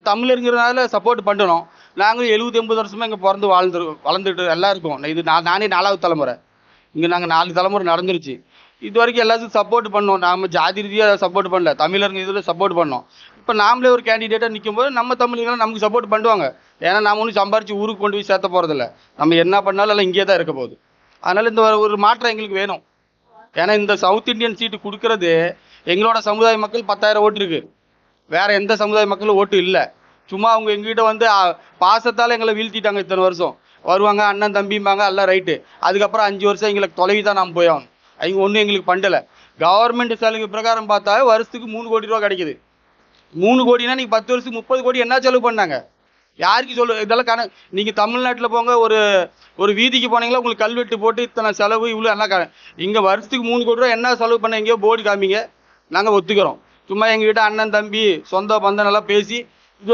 தமிழருங்கிறதுனால support பண்ணணும். நாங்களும் 70, 80 வருஷமா இங்கே பிறந்து வளர்ந்துட்டு எல்லாம் இருக்கோம். இது நானே 4வது தலைமுறை. இங்கே நாங்கள் 4 தலைமுறை நடந்துருச்சு. இது வரைக்கும் எல்லாத்துக்கும் சப்போர்ட் பண்ணோம். நாம் ஜாதி ரீதியாக சப்போர்ட் பண்ணல, தமிழருங்க இதில் சப்போர்ட் பண்ணோம். இப்போ நாமளே ஒரு கேண்டிடேட்டாக நிற்கும்போது நம்ம தமிழர்களும் நமக்கு சப்போர்ட் பண்ணுவாங்க. ஏன்னா நாம் ஒன்றும் சம்பாரித்து ஊருக்கு கொண்டு போய் சேர்த்த போகிறதில்ல. நம்ம என்ன பண்ணாலும் எல்லாம் இங்கே தான் இருக்க போகுது. அதனால் இந்த ஒரு மாற்றம் எங்களுக்கு வேணும். ஏன்னா இந்த சவுத் இந்தியன் சீட்டு கொடுக்கறது எங்களோட சமுதாய மக்கள் 10,000 ஓட்டு இருக்கு. வேற எந்த சமுதாய மக்களும் ஓட்டு இல்லை. சும்மா அவங்க எங்ககிட்ட வந்து பாசத்தால் எங்களை வீழ்த்திட்டாங்க. இத்தனை வருஷம் வருவாங்க, அண்ணன் தம்பிம்பாங்க, எல்லாம் ரைட்டு. அதுக்கப்புறம் 5 வருஷம் எங்களுக்கு தொலைவி தான் நாம் போயாகணும். அவங்க ஒன்றும் எங்களுக்கு பண்ணலை. கவர்மெண்ட் சலுகை பிரகாரம் பார்த்தா வருஷத்துக்கு 3 கோடி ரூபா கிடைக்குது. 3 கோடினா நீங்கள் 10 வருஷத்துக்கு 30 கோடி என்ன செலவு பண்ணாங்க? யாருக்கு சொல்லு? இதெல்லாம் நீங்கள் தமிழ்நாட்டில் போங்க, ஒரு வீதிக்கு போனீங்களா உங்களுக்கு கல்வெட்டு போட்டு இத்தனை செலவு இவ்வளோ எல்லாம் இங்கே வருஷத்துக்கு 3 கோடி ரூபா என்ன செலவு பண்ண எங்கேயோ போர்டு காமிங்க, நாங்கள் ஒத்துக்கிறோம். சும்மா எங்ககிட்ட அண்ணன் தம்பி சொந்த பந்தம் எல்லாம் பேசி